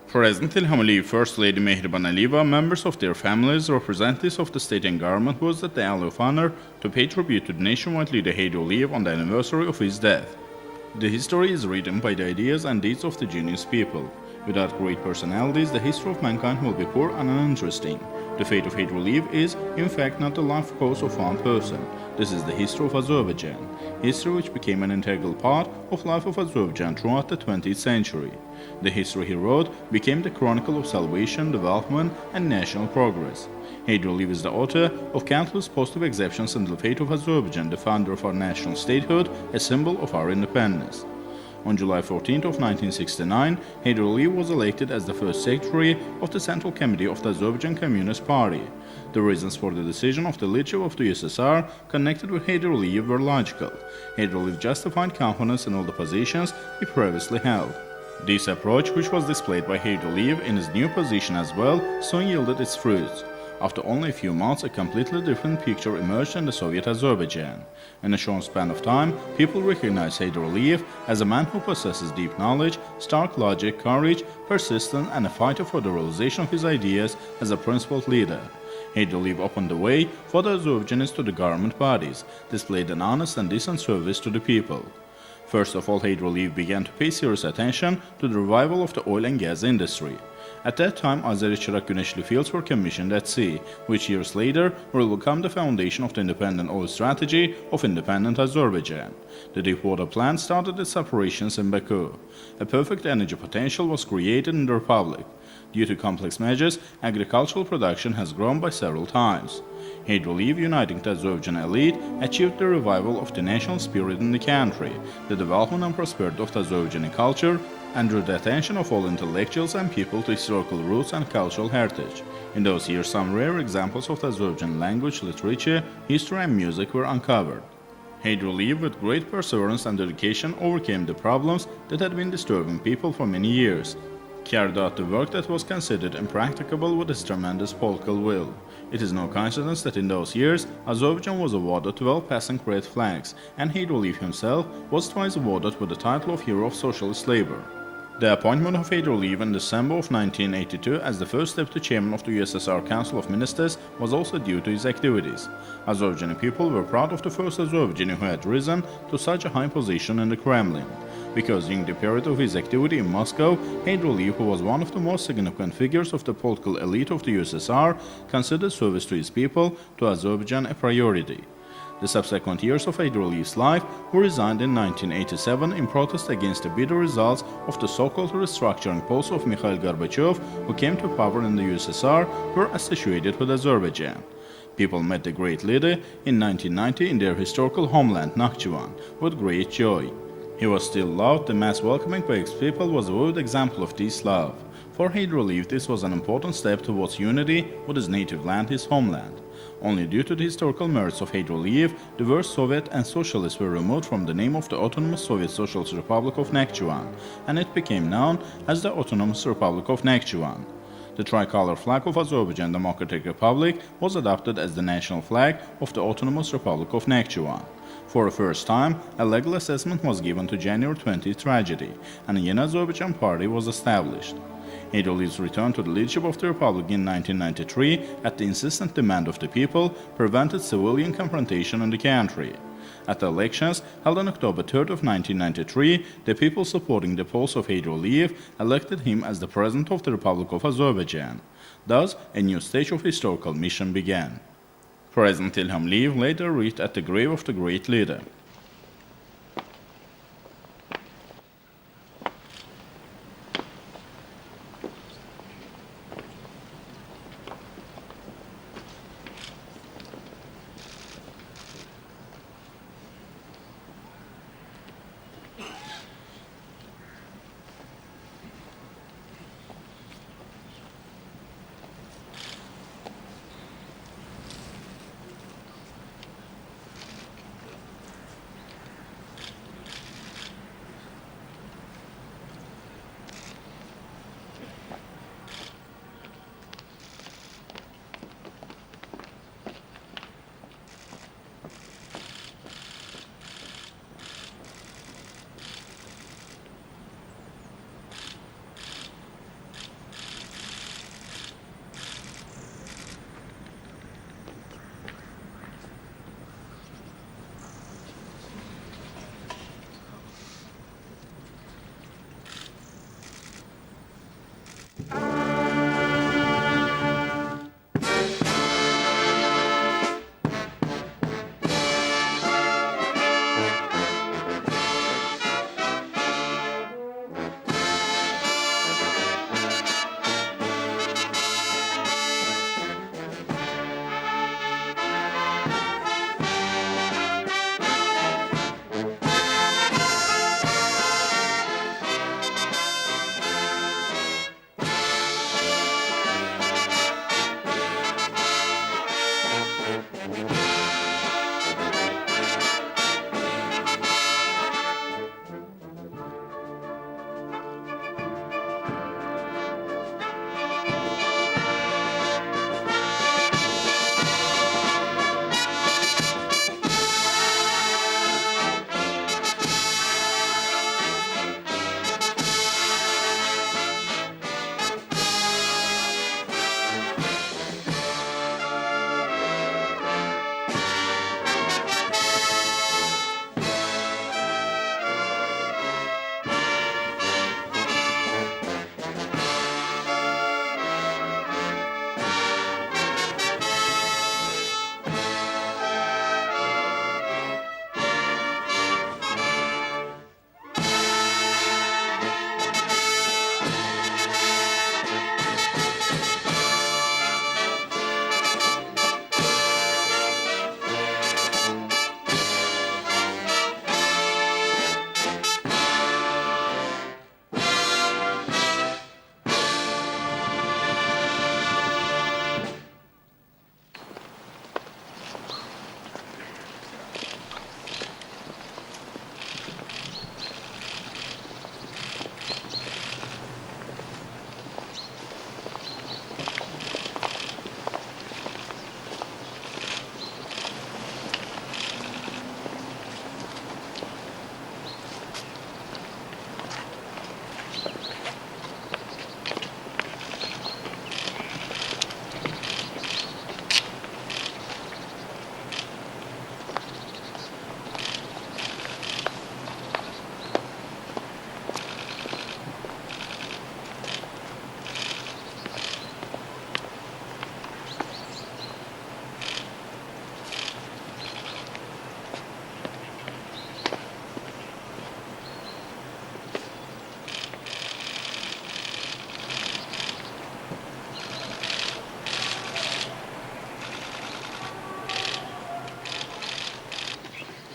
President Ilham Aliyev, First Lady Heydar Aliyev, members of their families, representatives of the state and government was at the Alley of Honor to pay tribute to the nationwide leader Heydar Aliyev on the anniversary of his death. The history is written by the ideas and deeds of the genius people. Without great personalities, the history of mankind will be poor and uninteresting. The fate of Heydar Aliyev is, in fact, not the life course of one person. This is the history of Azerbaijan, history which became an integral part of life of Azerbaijan throughout the 20th century. The history he wrote became the chronicle of salvation, development, and national progress. Heydar Aliyev is the author of countless positive exceptions in the fate of Azerbaijan, the founder of our national statehood, a symbol of our independence. On July 14 of 1969, Heydar Aliyev was elected as the first secretary of the Central Committee of the Azerbaijan Communist Party. The reasons for the decision of the leadership of the USSR connected with Heydar Aliyev were logical. Heydar Aliyev justified confidence in all the positions he previously held. This approach, which was displayed by Heydar Aliyev in his new position as well, soon yielded its fruits. After only a few months, a completely different picture emerged in the Soviet Azerbaijan. In a short span of time, people recognized Heydar Aliyev as a man who possesses deep knowledge, stark logic, courage, persistence, and a fighter for the realization of his ideas as a principled leader. Heydar Aliyev opened the way for the Azerbaijanis to the government bodies, displayed an honest and decent service to the people. First of all, Heydar Aliyev began to pay serious attention to the revival of the oil and gas industry. At that time, Azeri-Chiraq Güneşli fields were commissioned at sea, which years later will become the foundation of the independent oil strategy of independent Azerbaijan. The deepwater plant started its operations in Baku. A perfect energy potential was created in the republic. Due to complex measures, agricultural production has grown by several times. Heydar Aliyev, uniting the Azerbaijani elite, achieved the revival of the national spirit in the country, the development and prosperity of the Azerbaijani culture, and drew the attention of all intellectuals and people to historical roots and cultural heritage. In those years, some rare examples of the Azerbaijani language, literature, history, and music were uncovered. Heydar Aliyev, with great perseverance and dedication, overcame the problems that had been disturbing people for many years, carried out the work that was considered impracticable with his tremendous political will. It is no coincidence that in those years, Azerbaijan was awarded 12 passing red flags, and Heydar Aliyev himself was twice awarded with the title of Hero of Socialist Labor. The appointment of Heydar Aliyev in December of 1982 as the first deputy chairman of the USSR Council of Ministers was also due to his activities. Azerbaijani people were proud of the first Azerbaijani who had risen to such a high position in the Kremlin. Because during the period of his activity in Moscow, Heydar Aliyev, who was one of the most significant figures of the political elite of the USSR, considered service to his people, to Azerbaijan, a priority. The subsequent years of Heydar Aliyev's life were resigned in 1987 in protest against the bitter results of the so-called restructuring policy of Mikhail Gorbachev, who came to power in the USSR, were associated with Azerbaijan. People met the great leader in 1990 in their historical homeland, Nakhchivan, with great joy. He was still loved. The mass welcoming by his people was a vivid example of this love. For Heydar Aliyev, this was an important step towards unity with his native land, his homeland. Only due to the historical merits of Heydar Aliyev, the words Soviet and Socialist were removed from the name of the Autonomous Soviet Socialist Republic of Nakhchivan, and it became known as the Autonomous Republic of Nakhchivan. The tricolor flag of Azerbaijan Democratic Republic was adopted as the national flag of the Autonomous Republic of Nakhchivan. For the first time, a legal assessment was given to January 20th tragedy, and a Yeni Azerbaijan party was established. Heydar Aliyev's return to the leadership of the Republic in 1993, at the insistent demand of the people, prevented civilian confrontation in the country. At the elections held on October 3rd of 1993, the people supporting the polls of Heydar Aliyev elected him as the President of the Republic of Azerbaijan. Thus, a new stage of historical mission began. President Ilham Aliyev later read at the grave of the great leader.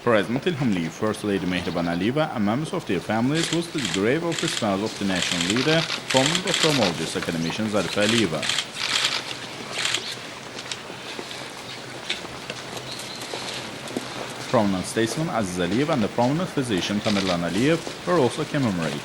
President Ilham Aliyev, First Lady Mehriban Aliyeva, and members of their families visited the grave of the spouse of the national leader, prominent ophthalmologist academician Heydar Aliyev. Prominent statesman Aziz Aliyev and the prominent physician Tamerlan Aliyev were also commemorated.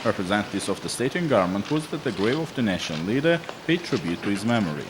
Representatives of the state and government visited the grave of the national leader, paid tribute to his memory.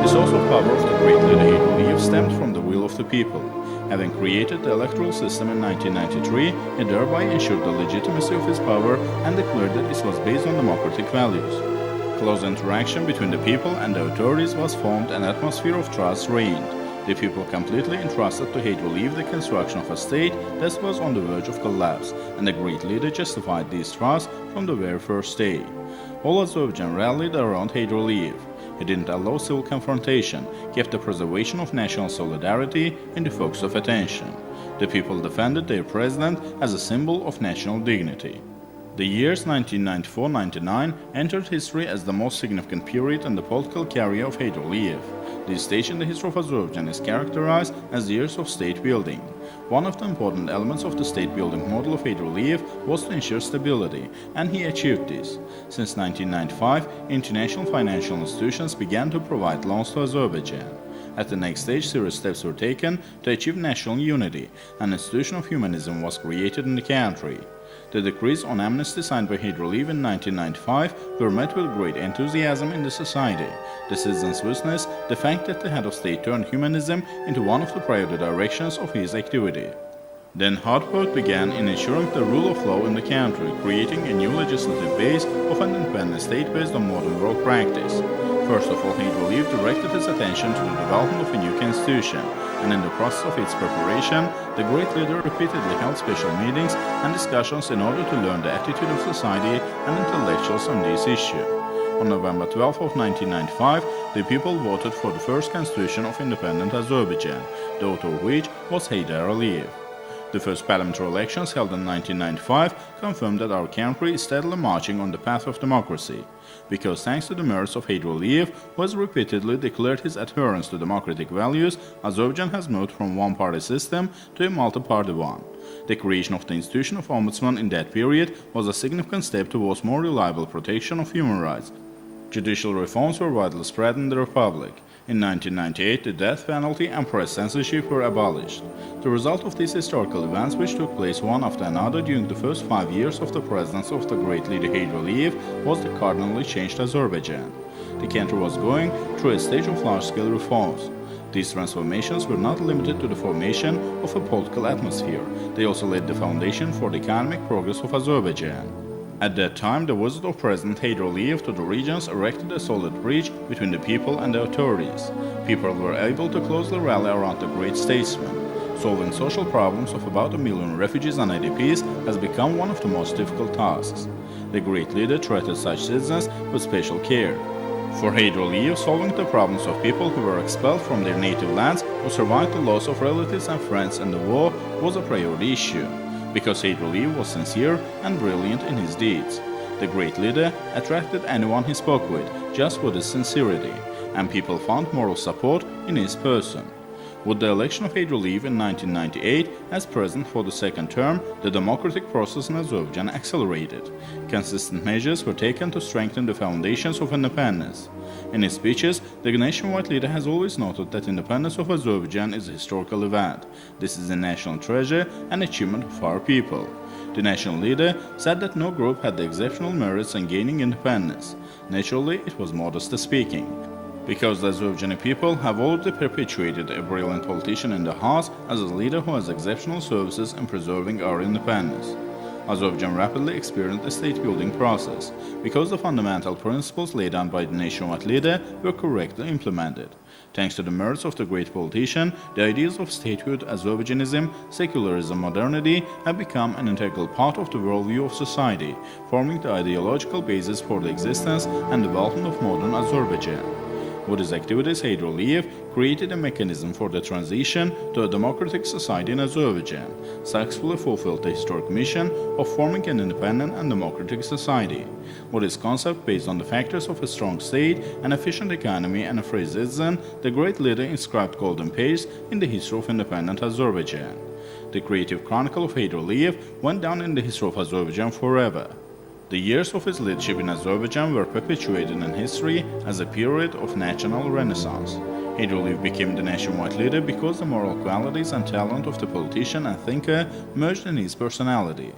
The source of power of the great leader Heydar Aliyev stemmed from the will of the people. Having created the electoral system in 1993, he thereby ensured the legitimacy of his power and declared that it was based on democratic values. Close interaction between the people and the authorities was formed and an atmosphere of trust reigned. The people completely entrusted to Heydar Aliyev the construction of a state that was on the verge of collapse, and the great leader justified this trust from the very first day. All Azerbaijan rallied around Heydar Aliyev. He didn't allow civil confrontation, kept the preservation of national solidarity in the focus of attention. The people defended their president as a symbol of national dignity. The years 1994-99 entered history as the most significant period in the political career of Heydar Aliyev. This stage in the history of Azerbaijan is characterized as the years of state building. One of the important elements of the state-building model of Heydar Aliyev was to ensure stability, and he achieved this. Since 1995, international financial institutions began to provide loans to Azerbaijan. At the next stage, serious steps were taken to achieve national unity. An institution of humanism was created in the country. The decrees on amnesty signed by Heydar Aliyev in 1995 were met with great enthusiasm in the society. The citizens witnessed the fact that the head of state turned humanism into one of the priority directions of his activity. Then hard work began in ensuring the rule of law in the country, creating a new legislative base of an independent state based on modern world practice. First of all, Heydar Aliyev directed his attention to the development of a new constitution, and in the process of its preparation, the great leader repeatedly held special meetings and discussions in order to learn the attitude of society and intellectuals on this issue. On November 12 of 1995, the people voted for the first constitution of independent Azerbaijan, the author of which was Heydar Aliyev. The first parliamentary elections held in 1995 confirmed that our country is steadily marching on the path of democracy. Because thanks to the merits of Heydar Aliyev, who has repeatedly declared his adherence to democratic values, Azerbaijan has moved from one-party system to a multi-party one. The creation of the institution of ombudsman in that period was a significant step towards more reliable protection of human rights. Judicial reforms were widely spread in the Republic. In 1998, the death penalty and press censorship were abolished. The result of these historical events, which took place one after another during the first 5 years of the presidency of the great leader Heydar Aliyev, was the cardinally changed Azerbaijan. The country was going through a stage of large-scale reforms. These transformations were not limited to the formation of a political atmosphere. They also laid the foundation for the economic progress of Azerbaijan. At that time, the visit of President Heydar Aliyev to the regions erected a solid bridge between the people and the authorities. People were able to closely rally around the great statesman. Solving social problems of about 1 million refugees and IDPs has become one of the most difficult tasks. The great leader treated such citizens with special care. For Heydar Aliyev, solving the problems of people who were expelled from their native lands or survived the loss of relatives and friends in the war was a priority issue, because Heydar Aliyev was sincere and brilliant in his deeds. The great leader attracted anyone he spoke with just for his sincerity, and people found moral support in his person. With the election of Heydar Aliyev in 1998 as president for the second term, the democratic process in Azerbaijan accelerated. Consistent measures were taken to strengthen the foundations of independence. In his speeches, the nationwide leader has always noted that independence of Azerbaijan is a historical event. This is a national treasure and achievement of our people. The national leader said that no group had the exceptional merits in gaining independence. Naturally, it was modestly speaking, because the Azerbaijani people have already perpetuated a brilliant politician in the House as a leader who has exceptional services in preserving our independence. Azerbaijan rapidly experienced a state-building process, because the fundamental principles laid down by the nationwide leader were correctly implemented. Thanks to the merits of the great politician, the ideas of statehood, Azerbaijanism, secularism, modernity have become an integral part of the worldview of society, forming the ideological basis for the existence and development of modern Azerbaijan. With his activities, Heydar Aliyev created a mechanism for the transition to a democratic society in Azerbaijan, successfully fulfilled the historic mission of forming an independent and democratic society. With his concept based on the factors of a strong state, an efficient economy, and a free citizen, the great leader inscribed golden pages in the history of independent Azerbaijan. The creative chronicle of Heydar Aliyev went down in the history of Azerbaijan forever. The years of his leadership in Azerbaijan were perpetuated in history as a period of national renaissance. Heydar Aliyev became the nationwide leader because the moral qualities and talent of the politician and thinker merged in his personality.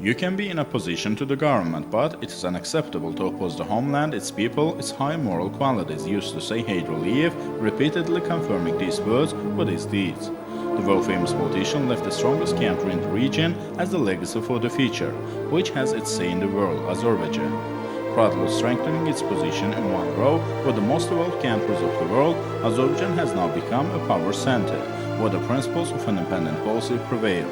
You can be in opposition to the government, but it is unacceptable to oppose the homeland, its people, its high moral qualities, used to say Heydar Aliyev, repeatedly confirming these words with his deeds. The world-famous politician left the strongest country in the region as the legacy for the future, which has its say in the world, Azerbaijan. Proudly strengthening its position in one row with the most developed countries of the world, Azerbaijan has now become a power center, where the principles of independent policy prevail.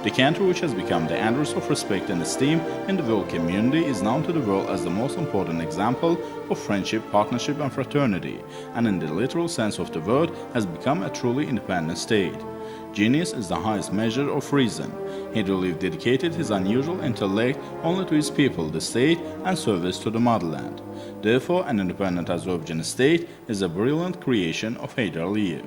The country, which has become the address of respect and esteem in the world community, is known to the world as the most important example of friendship, partnership, and fraternity, and in the literal sense of the word, has become a truly independent state. Genius is the highest measure of reason. Heydar Aliyev dedicated his unusual intellect only to his people, the state, and service to the motherland. Therefore, an independent Azerbaijani state is a brilliant creation of Heydar Aliyev.